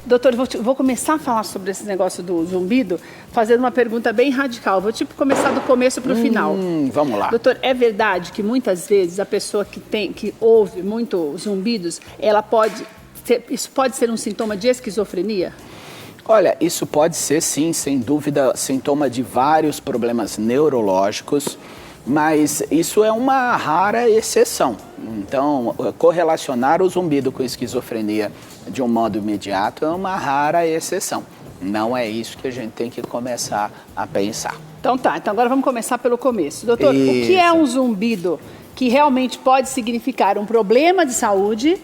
Doutor, vou começar a falar sobre esse negócio do zumbido, fazendo uma pergunta bem radical. Vou começar do começo para o final. Vamos lá. Doutor, é verdade que muitas vezes a pessoa que ouve muito zumbidos, isso pode ser um sintoma de esquizofrenia? Olha, isso pode ser sim, sem dúvida, sintoma de vários problemas neurológicos, mas isso é uma rara exceção. Então, correlacionar o zumbido com esquizofrenia de um modo imediato é uma rara exceção. Não é isso que a gente tem que começar a pensar. Então tá, então agora vamos começar pelo começo. Doutor, o que é um zumbido que realmente pode significar um problema de saúde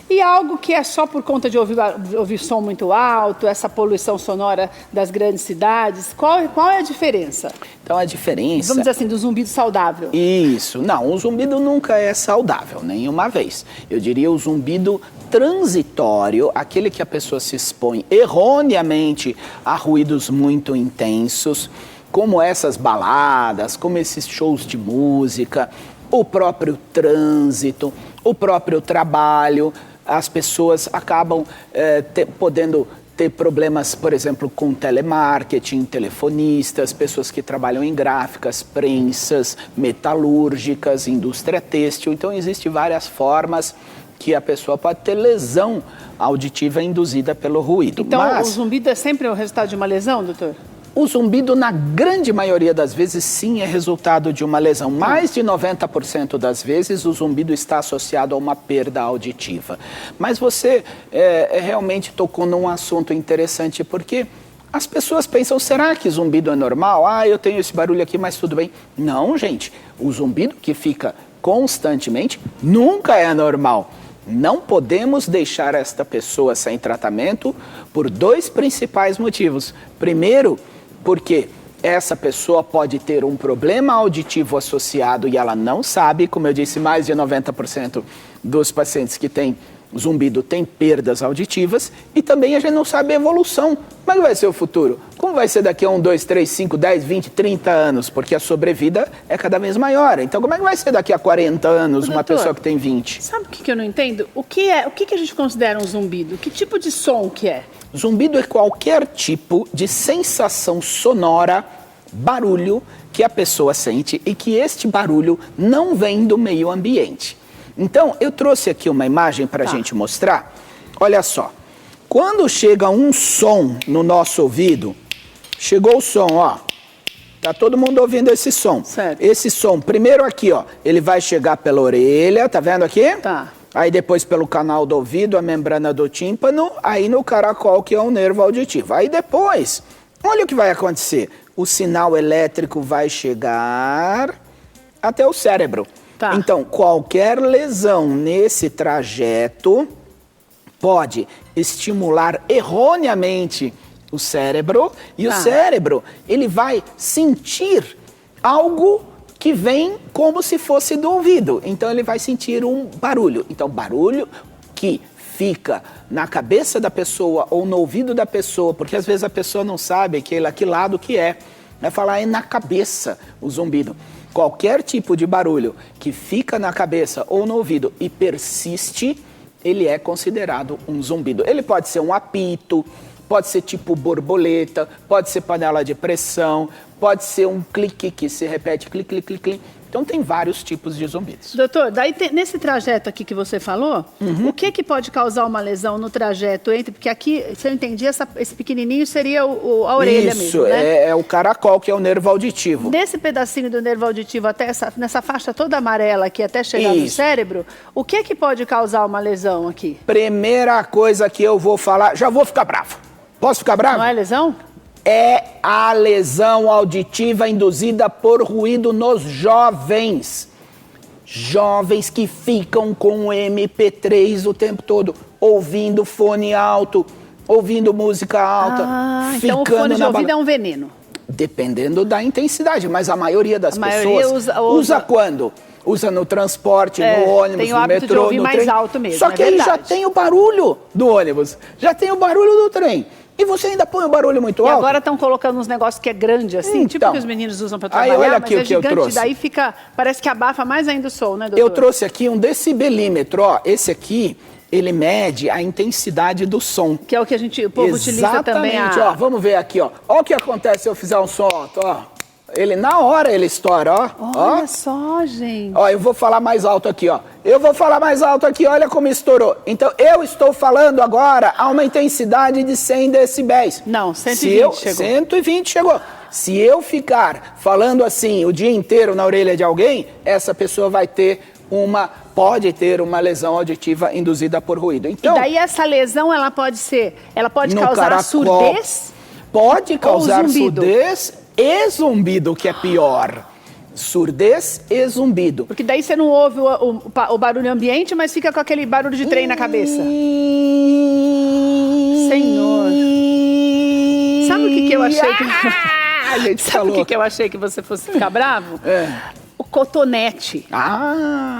e algo que é só por conta de ouvir som muito alto, essa poluição sonora das grandes cidades? Qual é a diferença? Então a diferença... Vamos dizer assim, do zumbido saudável. Isso. Não, o zumbido nunca é saudável, nenhuma vez. Eu diria o zumbido transitório, aquele que a pessoa se expõe erroneamente a ruídos muito intensos, como essas baladas, como esses shows de música, o próprio trânsito, o próprio trabalho. As pessoas acabam podendo ter problemas, por exemplo, com telemarketing, telefonistas, pessoas que trabalham em gráficas, prensas, metalúrgicas, indústria têxtil. Então, existem várias formas que a pessoa pode ter lesão auditiva induzida pelo ruído. Então, o zumbido é sempre o resultado de uma lesão, doutor? O zumbido, na grande maioria das vezes, sim, é resultado de uma lesão. Mais de 90% das vezes, o zumbido está associado a uma perda auditiva. Mas você realmente tocou num assunto interessante, porque as pessoas pensam, será que zumbido é normal? Ah, eu tenho esse barulho aqui, mas tudo bem. Não, gente. O zumbido que fica constantemente nunca é normal. Não podemos deixar esta pessoa sem tratamento por dois principais motivos. Primeiro, porque essa pessoa pode ter um problema auditivo associado e ela não sabe. Como eu disse, mais de 90% dos pacientes que têm zumbido têm perdas auditivas. E também a gente não sabe a evolução. Como é que vai ser o futuro? Como vai ser daqui a 1, 2, 3, 5, 10, 20, 30 anos? Porque a sobrevida é cada vez maior. Então, como é que vai ser daqui a 40 anos uma pessoa que tem 20? Sabe o que eu não entendo? O que a gente considera um zumbido? Que tipo de som que é? Zumbido é qualquer tipo de sensação sonora, barulho que a pessoa sente e que este barulho não vem do meio ambiente. Então, eu trouxe aqui uma imagem para a gente mostrar. Olha só, quando chega um som no nosso ouvido, chegou o som, ó. Tá todo mundo ouvindo esse som. Certo. Esse som, primeiro aqui, ó, ele vai chegar pela orelha, tá vendo aqui? Tá. Aí depois pelo canal do ouvido, a membrana do tímpano, aí no caracol, que é o nervo auditivo. Aí depois, olha o que vai acontecer. O sinal elétrico vai chegar até o cérebro. Tá. Então, qualquer lesão nesse trajeto pode estimular erroneamente o cérebro e o cérebro, ele vai sentir algo que vem como se fosse do ouvido. Então, ele vai sentir um barulho. Então, barulho que fica na cabeça da pessoa ou no ouvido da pessoa, porque às vezes a pessoa não sabe que lado que é. Vai falar, é na cabeça o zumbido. Qualquer tipo de barulho que fica na cabeça ou no ouvido e persiste, ele é considerado um zumbido. Ele pode ser um apito, pode ser tipo borboleta, pode ser panela de pressão, pode ser um clique que se repete, clique, clique, clique, clique. Então tem vários tipos de zumbidos. Doutor, daí nesse trajeto aqui que você falou, o que pode causar uma lesão no trajeto entre... Porque aqui, se eu entendi, esse pequenininho seria a orelha mesmo, né? Isso, é o caracol, que é o nervo auditivo. Nesse pedacinho do nervo auditivo, até nessa faixa toda amarela aqui, até chegar no cérebro, o que pode causar uma lesão aqui? Primeira coisa que eu vou falar, já vou ficar bravo. Posso ficar bravo? Não é lesão? É a lesão auditiva induzida por ruído nos jovens. Jovens que ficam com o MP3 o tempo todo, ouvindo fone alto, ouvindo música alta, então o fone de ouvido é um veneno. Dependendo da intensidade, mas a maioria das pessoas usa quando? Usa no transporte, no ônibus, no metrô, de ouvir no mais trem. alto mesmo, Só que ele já tem o barulho do ônibus, já tem o barulho do trem. E você ainda põe o barulho muito alto? E agora estão colocando uns negócios que é grande assim, tipo que os meninos usam para trabalhar, olha aqui mas o que eu trouxe. Daí fica, parece que abafa mais ainda o som, né, doutor? Eu trouxe aqui um decibelímetro, ó. Esse aqui ele mede a intensidade do som. Que é o que o povo utiliza também. Ó, vamos ver aqui, ó. Ó o que acontece se eu fizer um som alto, ó. Ele, na hora, ele estoura, ó. Olha só, gente. Ó, eu vou falar mais alto aqui, ó. Eu vou falar mais alto aqui, olha como estourou. Então, eu estou falando agora a uma intensidade de 100 decibéis. Não, 120 chegou. 120 chegou. Se eu ficar falando assim o dia inteiro na orelha de alguém, essa pessoa pode ter uma lesão auditiva induzida por ruído. Então, e daí essa lesão, ela pode causar surdez? Pode causar surdez e zumbido, que é pior. Surdez e zumbido. Porque daí você não ouve o barulho ambiente, mas fica com aquele barulho de trem na cabeça. Senhor. Sabe o que eu achei que... Sabe o que eu achei que você fosse ficar bravo? O cotonete.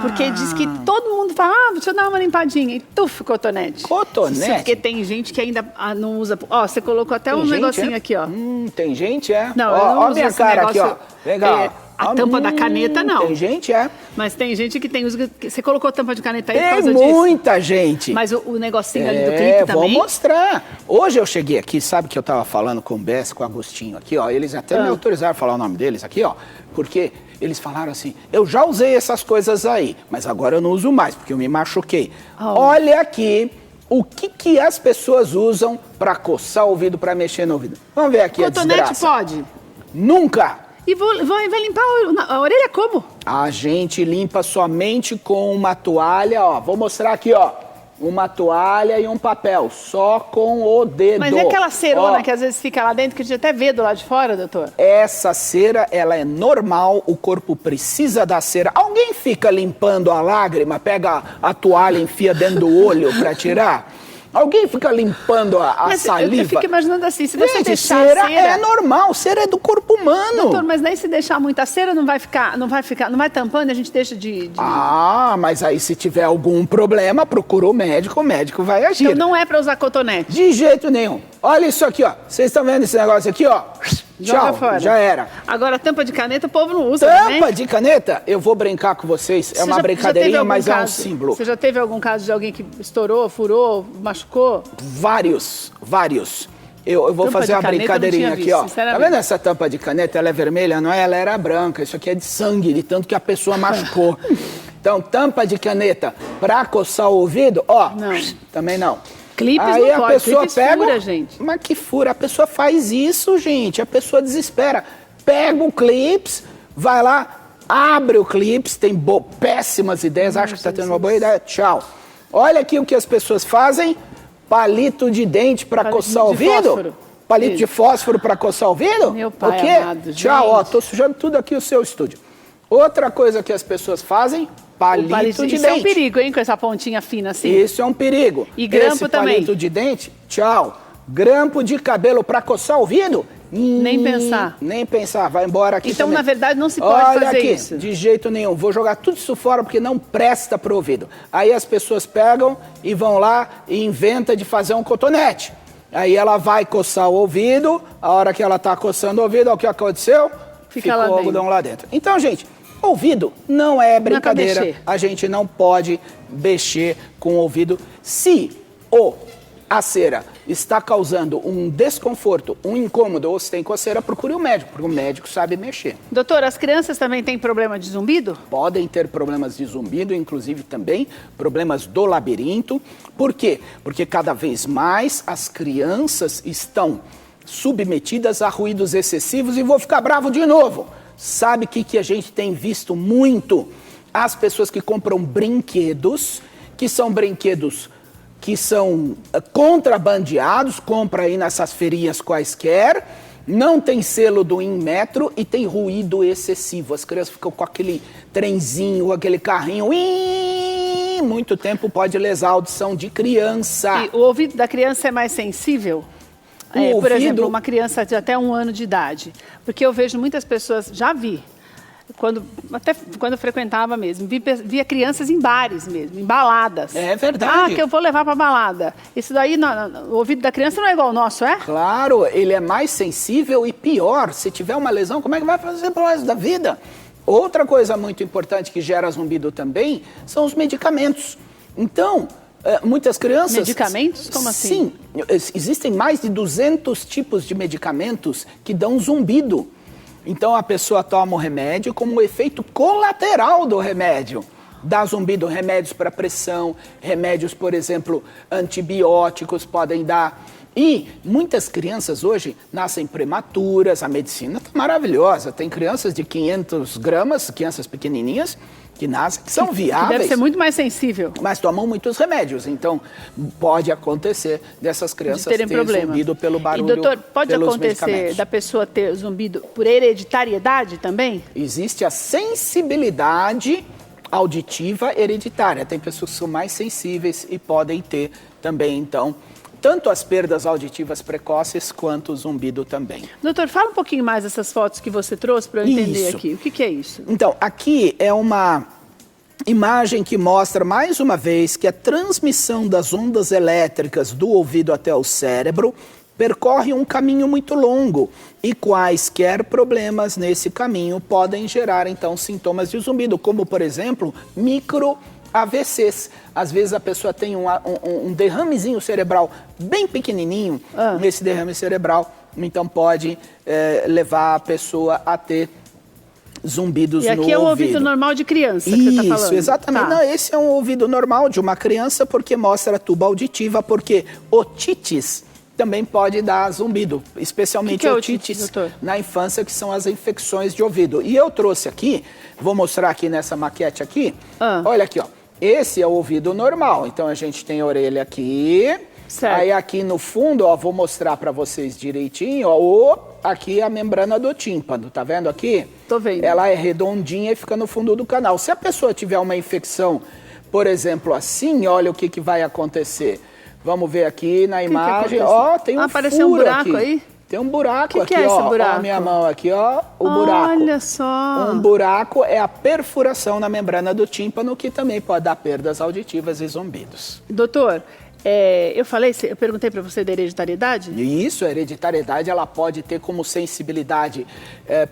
Porque diz que todo mundo fala, deixa eu dar uma limpadinha. E tuf, cotonete. Cotonete? Porque tem gente que ainda não usa... Ó, você colocou até um negocinho aqui, ó. Tem gente, Não, eu não uso minha esse cara negócio, aqui, ó. Legal. A tampa da caneta, não. Tem gente, Mas tem gente que tem... Você colocou a tampa de caneta aí por causa disso? Tem muita gente. Mas o negocinho ali do clipe também? Vou mostrar. Hoje eu cheguei aqui, sabe que eu tava falando com o Bess, com o Agostinho aqui, ó. Eles até me autorizaram a falar o nome deles aqui, ó. Porque eles falaram assim, eu já usei essas coisas aí, mas agora eu não uso mais, porque eu me machuquei. Olha aqui o que as pessoas usam para coçar o ouvido, para mexer no ouvido. Vamos ver aqui a desgraça. Cotonete pode? Nunca. E vai limpar a orelha como? A gente limpa somente com uma toalha, ó. Vou mostrar aqui, ó. Uma toalha e um papel, só com o dedo. Mas é aquela cerona que às vezes fica lá dentro, que a gente até vê do lado de fora, doutor? Essa cera, ela é normal, o corpo precisa da cera. Alguém fica limpando a lágrima, pega a toalha e enfia dentro do olho para tirar? Alguém fica limpando a saliva? Eu fico imaginando assim, se você deixar cera... a cera... é normal, cera é do corpo humano. Doutor, mas daí se deixar muita cera, não vai tampando e a gente deixa de... Mas aí se tiver algum problema, procura o médico vai agir. Então não é para usar cotonete? De jeito nenhum. Olha isso aqui, ó. Vocês estão vendo esse negócio aqui, ó? Joga fora. Já era. Agora, tampa de caneta o povo não usa, Tampa de caneta? Eu vou brincar com vocês. É uma brincadeirinha, mas é um símbolo. Você já teve algum caso de alguém que estourou, furou, machucou? Vários. Eu vou fazer uma brincadeirinha aqui, ó. Tá vendo essa tampa de caneta? Ela é vermelha, não é? Ela era branca. Isso aqui é de sangue, de tanto que a pessoa machucou. Então, tampa de caneta pra coçar o ouvido, ó. Não. Também não. Clipes aí não a pode, pessoa pega, fura, gente. Mas que fura? A pessoa faz isso, gente. A pessoa desespera. Pega o clips, vai lá, abre o clips, tem péssimas ideias, acha que está tendo uma boa ideia, tchau. Olha aqui o que as pessoas fazem. Palito de dente para coçar o ouvido? Fósforo. Palito de fósforo para coçar o ouvido? Meu pai o quê? Amado, tchau, ó, tô sujando tudo aqui o seu estúdio. Outra coisa que as pessoas fazem, palito de dente. Isso é um perigo, hein, com essa pontinha fina assim. Isso é um perigo. E grampo também. Palito de dente, tchau. Grampo de cabelo para coçar o ouvido? Nem pensar. Nem pensar, vai embora aqui então, também. Na verdade, não se pode fazer aqui, isso. De jeito nenhum. Vou jogar tudo isso fora porque não presta pro ouvido. Aí as pessoas pegam e vão lá e inventam de fazer um cotonete. Aí ela vai coçar o ouvido, a hora que ela tá coçando o ouvido, olha o que aconteceu? Ficou o algodão lá dentro. Então, gente, ouvido não é brincadeira. Não é a gente não pode mexer com o ouvido se a cera está causando um desconforto, um incômodo, ou se tem coceira, procure um médico, porque o médico sabe mexer. Doutor, as crianças também têm problema de zumbido? Podem ter problemas de zumbido, inclusive também problemas do labirinto. Por quê? Porque cada vez mais as crianças estão submetidas a ruídos excessivos e vou ficar bravo de novo. Sabe o que a gente tem visto muito? As pessoas que compram brinquedos, que são brinquedos que são contrabandeados, compra aí nessas feirinhas quaisquer, não tem selo do Inmetro e tem ruído excessivo. As crianças ficam com aquele trenzinho, aquele carrinho, muito tempo pode lesar a audição de criança. E o ouvido da criança é mais sensível? Por exemplo, uma criança de até 1 ano de idade. Porque eu vejo muitas pessoas, já vi, até quando eu frequentava mesmo, via crianças em bares mesmo, em baladas. É verdade. Que eu vou levar para balada. Isso daí, o ouvido da criança não é igual ao nosso, é? Claro, ele é mais sensível e pior. Se tiver uma lesão, como é que vai fazer pro resto da vida? Outra coisa muito importante que gera zumbido também são os medicamentos. Então, Muitas crianças... Medicamentos? Como assim? Sim, existem mais de 200 tipos de medicamentos que dão zumbido. Então a pessoa toma o remédio como um efeito colateral do remédio. Dá zumbido, remédios para pressão, remédios, por exemplo, antibióticos podem dar. E muitas crianças hoje nascem prematuras, a medicina está maravilhosa. Tem crianças de 500 gramas, crianças pequenininhas, que nascem, que são viáveis. Que deve ser muito mais sensível. Mas tomam muitos remédios, então pode acontecer dessas crianças terem zumbido pelo barulho. E doutor, pode acontecer da pessoa ter zumbido por hereditariedade também? Existe a sensibilidade auditiva hereditária. Tem pessoas que são mais sensíveis e podem ter também, então, tanto as perdas auditivas precoces quanto o zumbido também. Doutor, fala um pouquinho mais dessas fotos que você trouxe para eu entender aqui. O que é isso? Então, aqui é uma imagem que mostra mais uma vez que a transmissão das ondas elétricas do ouvido até o cérebro percorre um caminho muito longo e quaisquer problemas nesse caminho podem gerar, então, sintomas de zumbido, como, por exemplo, micro AVCs. Às vezes a pessoa tem um derramezinho cerebral bem pequenininho, nesse derrame cerebral, então pode levar a pessoa a ter zumbidos no ouvido. E aqui é o ouvido normal de criança que você está falando. Isso, exatamente. Tá. Não, esse é um ouvido normal de uma criança porque mostra a tuba auditiva, porque otites também pode dar zumbido, especialmente otites na infância, que são as infecções de ouvido. E eu trouxe aqui, vou mostrar aqui nessa maquete aqui, olha aqui, ó. Esse é o ouvido normal, então a gente tem a orelha aqui, certo. Aí aqui no fundo, ó, vou mostrar para vocês direitinho, ó, aqui a membrana do tímpano, tá vendo aqui? Tô vendo. Ela é redondinha e fica no fundo do canal. Se a pessoa tiver uma infecção, por exemplo, assim, olha o que vai acontecer. Vamos ver aqui na imagem, ó, tem um apareceu um buraco aqui. Aí? Tem um buraco aqui, que é ó. Esse buraco? Ó, a minha mão aqui, ó, o buraco. Olha só. Um buraco é a perfuração na membrana do tímpano, que também pode dar perdas auditivas e zumbidos. Doutor, eu perguntei para você da hereditariedade? Isso, a hereditariedade, ela pode ter como sensibilidade,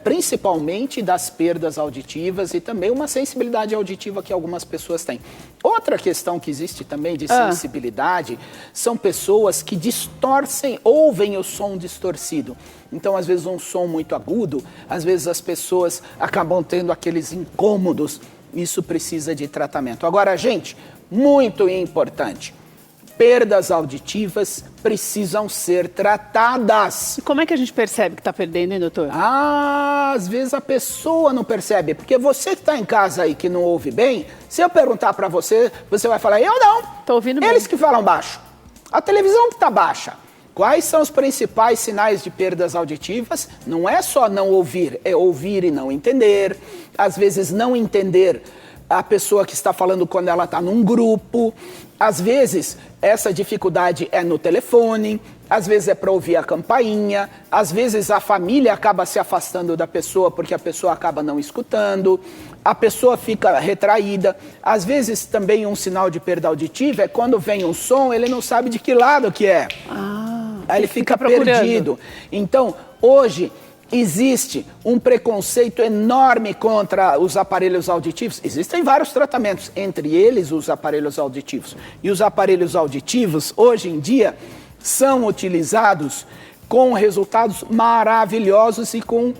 principalmente das perdas auditivas e também uma sensibilidade auditiva que algumas pessoas têm. Outra questão que existe também de sensibilidade são pessoas que distorcem, ouvem o som distorcido. Então, às vezes, um som muito agudo, às vezes as pessoas acabam tendo aqueles incômodos. Isso precisa de tratamento. Agora, gente, muito importante. Perdas auditivas precisam ser tratadas. E como é que a gente percebe que está perdendo, hein, doutor? Às vezes a pessoa não percebe, porque você que está em casa aí que não ouve bem, se eu perguntar para você, você vai falar, eu não. Estou ouvindo bem. Eles que falam baixo. A televisão que está baixa. Quais são os principais sinais de perdas auditivas? Não é só não ouvir, é ouvir e não entender. Às vezes não entender a pessoa que está falando quando ela está num grupo. Às vezes, essa dificuldade é no telefone, às vezes é para ouvir a campainha, às vezes a família acaba se afastando da pessoa porque a pessoa acaba não escutando, a pessoa fica retraída. Às vezes também um sinal de perda auditiva é quando vem um som, ele não sabe de que lado que é. Aí ele fica perdido. Então, hoje existe um preconceito enorme contra os aparelhos auditivos. Existem vários tratamentos, entre eles os aparelhos auditivos. E os aparelhos auditivos, hoje em dia, são utilizados com resultados maravilhosos e com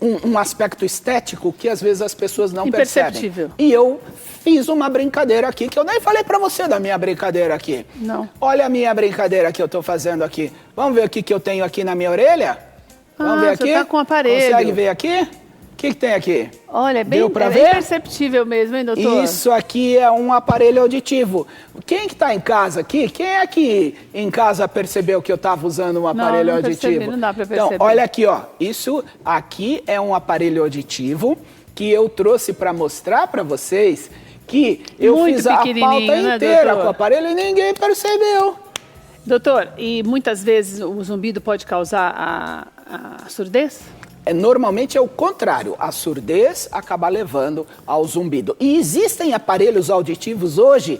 um aspecto estético que às vezes as pessoas não percebem. E eu fiz uma brincadeira aqui, que eu nem falei pra você da minha brincadeira aqui. Não. Olha a minha brincadeira que eu tô fazendo aqui. Vamos ver o que eu tenho aqui na minha orelha? Vamos ver aqui? Você tá com o aparelho. Consegue ver aqui? O que tem aqui? Olha, é bem perceptível mesmo, hein, doutor? Isso aqui é um aparelho auditivo. Quem que tá em casa aqui? Quem é que em casa percebeu que eu estava usando um aparelho auditivo? Não dá pra perceber. Então, olha aqui, ó. Isso aqui é um aparelho auditivo que eu trouxe para mostrar para vocês que eu fiz a pauta inteira com o aparelho e ninguém percebeu. Doutor, e muitas vezes o zumbido pode causar a surdez? Normalmente é o contrário, a surdez acaba levando ao zumbido. E existem aparelhos auditivos hoje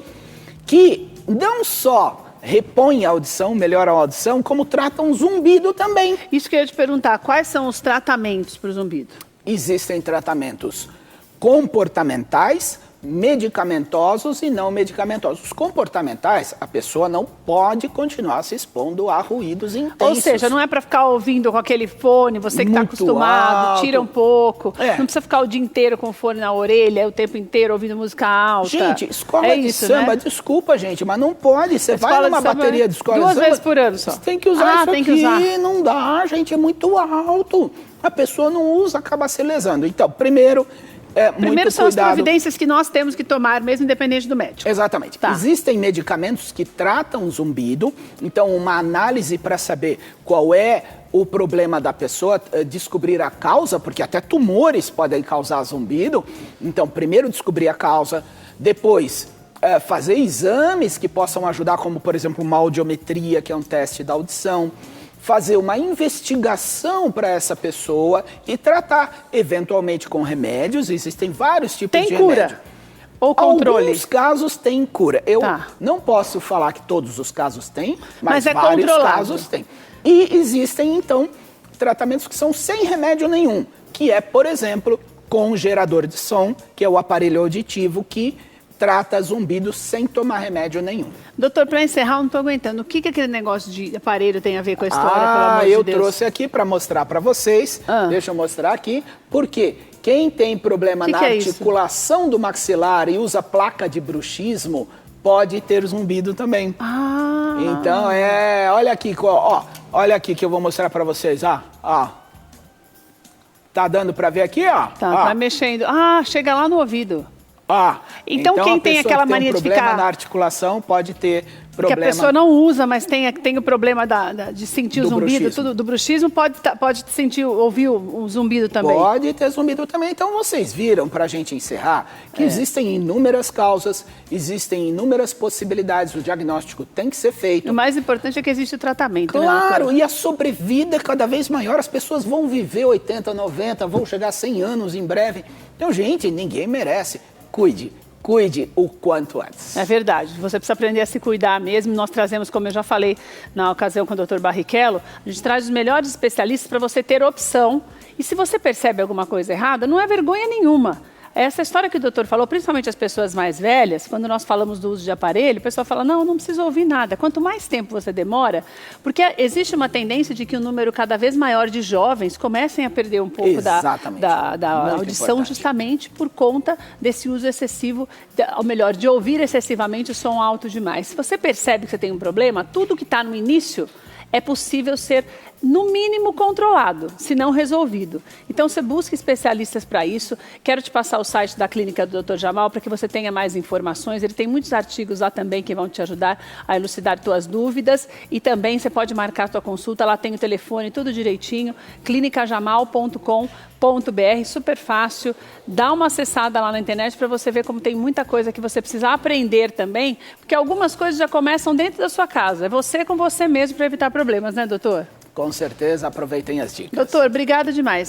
que não só repõem a audição, melhoram a audição, como tratam zumbido também. Isso que eu ia te perguntar, quais são os tratamentos para o zumbido? Existem tratamentos comportamentais, medicamentosos e não medicamentosos. Os comportamentais, a pessoa não pode continuar se expondo a ruídos intensos. Ou seja, não é para ficar ouvindo com aquele fone, você que está acostumado, alto. Tira um pouco. Não precisa ficar o dia inteiro com o fone na orelha, o tempo inteiro ouvindo música alta. Gente, escola de samba, desculpa, gente, mas não pode. Você vai numa bateria de escola de samba... 2 vezes por ano só. Você tem que usar isso aqui, não dá, gente, é muito alto. A pessoa não usa, acaba se lesando. Então, primeiro são as providências que nós temos que tomar, mesmo independente do médico. Exatamente. Existem medicamentos que tratam zumbido, então uma análise para saber qual é o problema da pessoa, descobrir a causa, porque até tumores podem causar zumbido. Então, primeiro descobrir a causa, depois fazer exames que possam ajudar, como por exemplo uma audiometria, que é um teste da audição, fazer uma investigação para essa pessoa e tratar, eventualmente com remédios. Existem vários tipos de remédio. Tem cura? Ou controle? Alguns casos têm cura. Eu não posso falar que todos os casos têm, mas vários casos têm. E existem, então, tratamentos que são sem remédio nenhum, que é, por exemplo, com gerador de som, que é o aparelho auditivo que trata zumbido sem tomar remédio nenhum. Doutor, para encerrar, eu não estou aguentando. O que aquele negócio de aparelho tem a ver com a história, pelo amor de Deus? Eu trouxe aqui para mostrar para vocês. Deixa eu mostrar aqui. Porque quem tem problema na articulação do maxilar e usa placa de bruxismo, pode ter zumbido também. Então, olha aqui, olha aqui que eu vou mostrar para vocês. Tá dando para ver aqui, ó? Tá mexendo. Chega lá no ouvido. Então quem tem aquela mania de ficar... problema na articulação pode ter problema... Que a pessoa não usa, mas tem o problema de sentir o zumbido, do bruxismo, pode ouvir o zumbido também. Pode ter zumbido também. Então vocês viram, para a gente encerrar, que existem inúmeras causas, existem inúmeras possibilidades, o diagnóstico tem que ser feito. O mais importante é que existe o tratamento. Claro, e a sobrevida é cada vez maior, as pessoas vão viver 80, 90, vão chegar a 100 anos em breve. Então, gente, ninguém merece. Cuide o quanto antes. É verdade, você precisa aprender a se cuidar mesmo. Nós trazemos, como eu já falei na ocasião com o Dr. Barrichello, a gente traz os melhores especialistas para você ter opção. E se você percebe alguma coisa errada, não é vergonha nenhuma. Essa história que o doutor falou, principalmente as pessoas mais velhas, quando nós falamos do uso de aparelho, o pessoal fala, não precisa ouvir nada. Quanto mais tempo você demora, porque existe uma tendência de que um número cada vez maior de jovens comecem a perder um pouco da audição, justamente por conta desse uso excessivo, ou melhor, de ouvir excessivamente o som alto demais. Se você percebe que você tem um problema, tudo que está no início é possível ser, no mínimo, controlado, se não resolvido. Então, você busca especialistas para isso. Quero te passar o site da clínica do Dr. Jamal para que você tenha mais informações. Ele tem muitos artigos lá também que vão te ajudar a elucidar tuas dúvidas. E também você pode marcar tua consulta. Lá tem o telefone, tudo direitinho. clinicajamal.com.br, super fácil. Dá uma acessada lá na internet para você ver como tem muita coisa que você precisa aprender também, porque algumas coisas já começam dentro da sua casa. É você com você mesmo para evitar problemas, né, doutor? Com certeza, aproveitem as dicas. Doutor, obrigada demais.